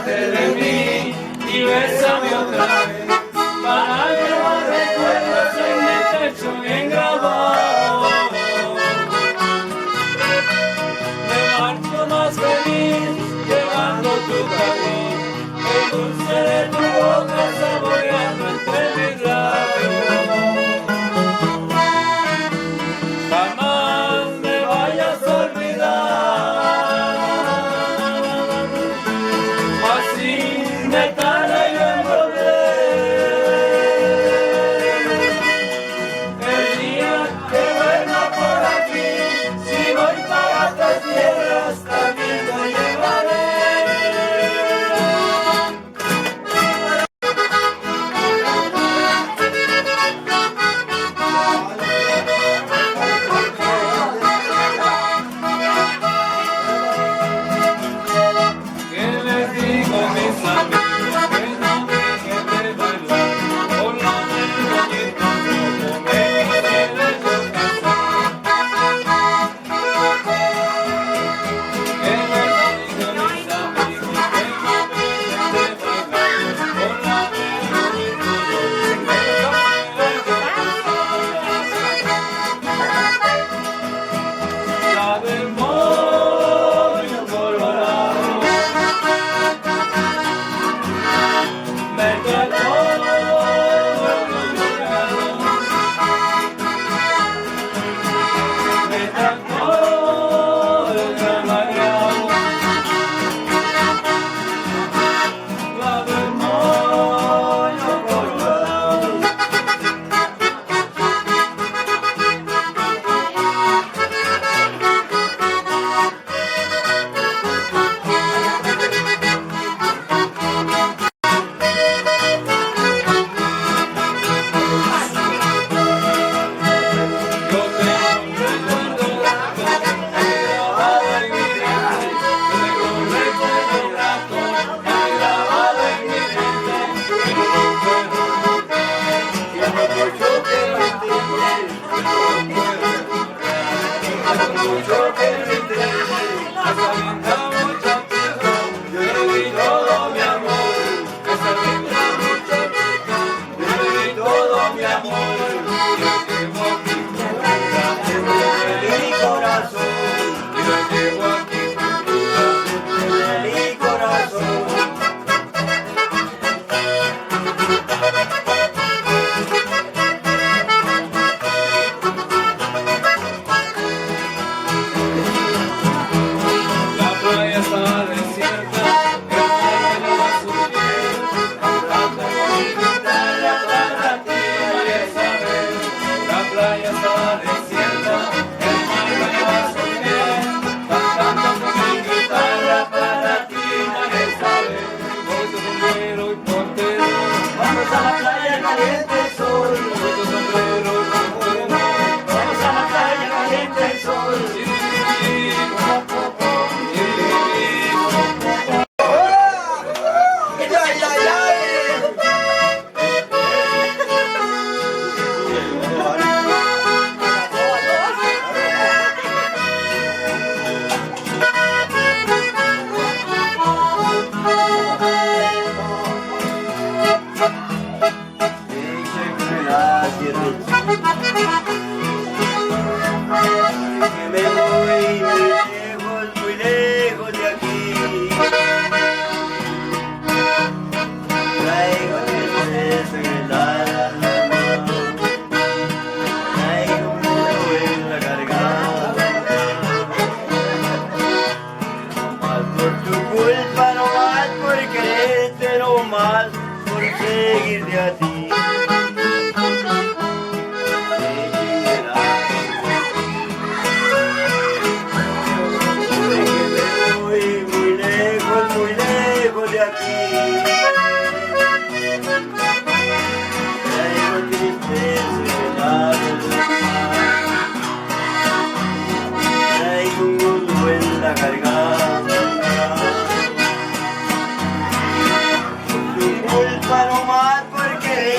acuérdate de mí y bésame otra vez, para llevar recuerdos en mi techo bien grabado. Me marcho más feliz llevando tu calor, el dulce de tu boca saboreando entre mis labios. Jamás me vayas a olvidar, así me tarde yo en volver. El día que vuelva por aquí, si voy para otras tierras, también lo llevaré. Tu culpa no más porque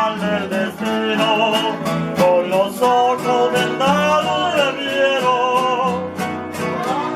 mal del destino, con los ojos vendados le vieron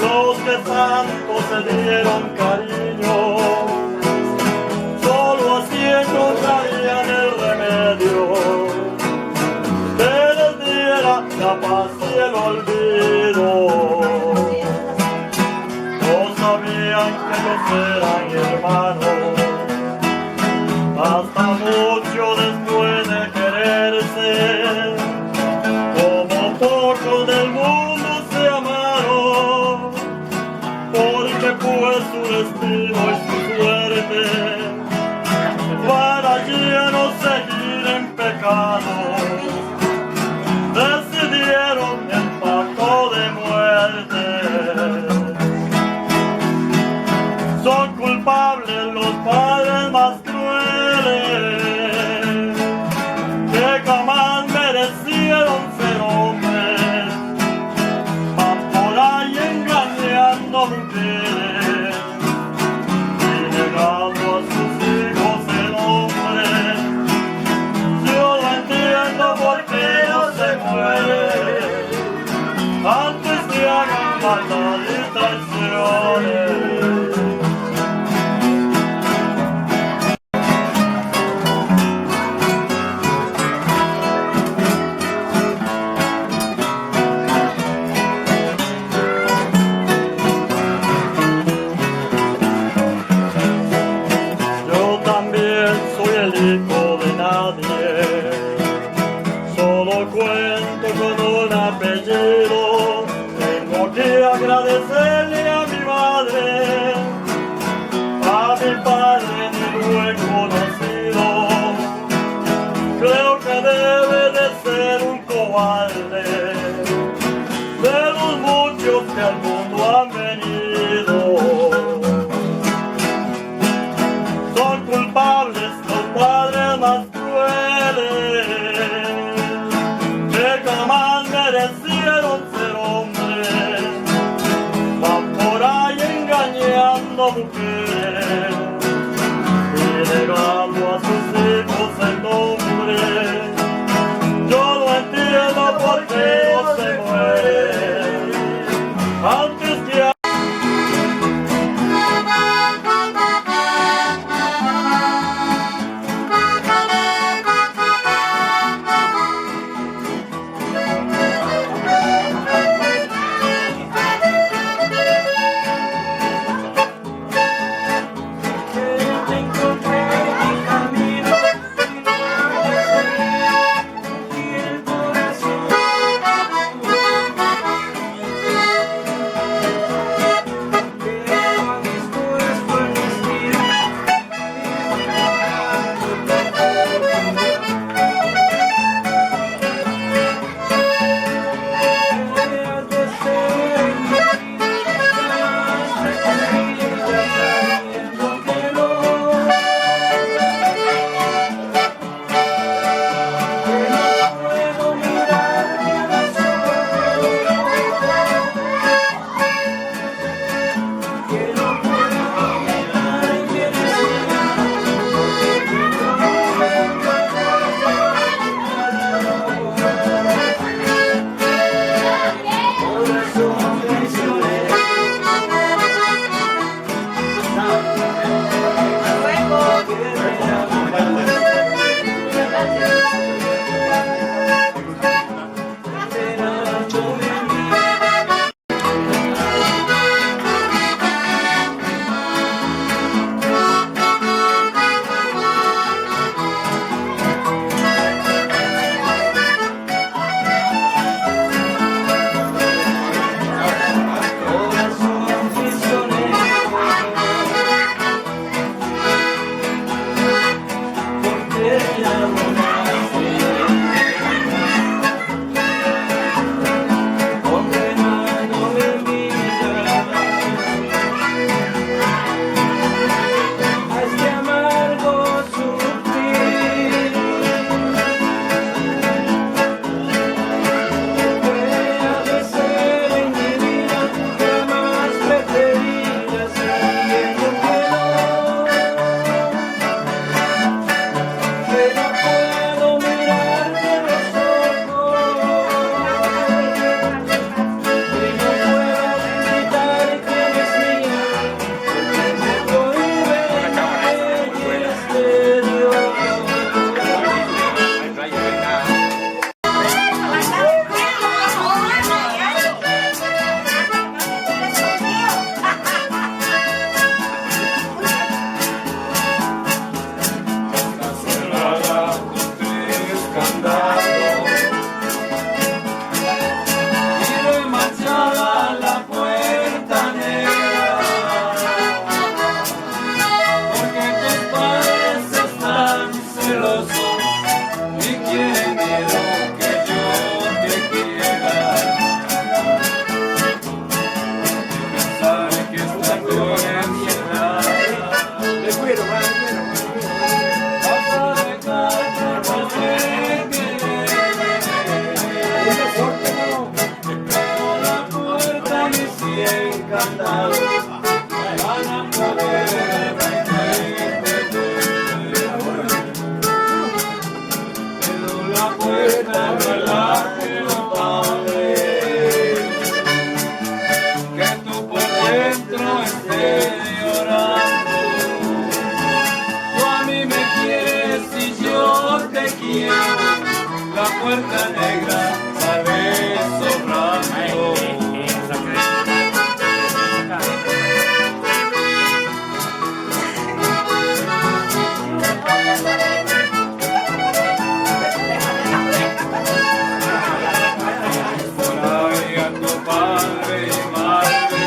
los que tanto se dieron cariño. Solo así encontrarían el remedio que les diera la paz y el olvido. No sabían que los eran hermanos, hasta mucho después de quererse, como pocos del mundo se amaron, porque fue su destino y su suerte para ya no seguir en pecado. Decidieron el pacto de muerte. Son culpables los padres más crueles, que jamás merecieron ser hombres, van por ahí engañando mujeres y negando a sus hijos el nombre. Yo no entiendo por qué no se mueren antes que hagan maldad y traiciones. Hijo de nadie, solo cuento con un apellido. Tengo que agradecerle a mi madre, a mi padre ni lo he conocido. Creo que debe de ser un cobarde de los muchos que al mundo han venido. Son culpables padres más crueles, que jamás merecieron ser hombres, van por ahí engañando mujeres y negando a sus hijos el nombre. Yo no entiendo por qué no se mueren antes que la puerta no es la que lo abre. Que tú por dentro estés llorando. Tú a mí me quieres y yo te quiero. La puerta negra sale sobrando. Por ahí a tu padre y madre,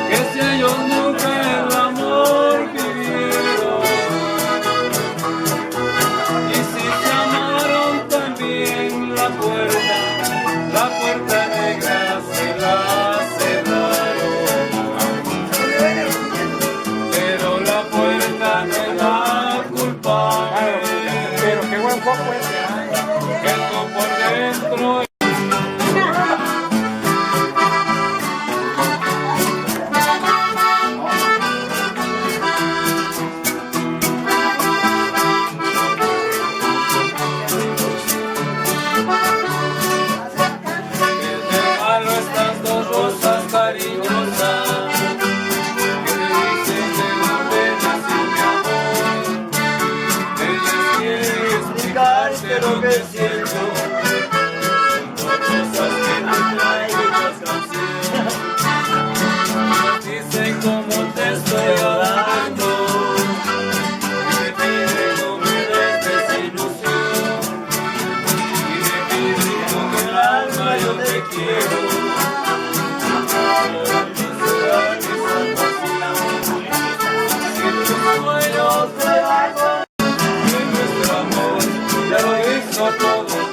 que si ellos nunca el amor vivieron, y si se amaron también la puerta negra se la cerraron. Pero la puerta no es la culpable, Pero qué buen foco es. que tú por dentro. Regalo estas dos rosas cariñosas que me dicen de dónde nació mi amor. Ellas quieren explicarte lo que siento. Son cosas que te traen muchas canciones. Dicen cómo te estoy adorando. Me piden no me des desilusión. Y me piden con el alma yo te quiero. Si tus sueños se bajan, en nuestro amor ya lo hizo todo.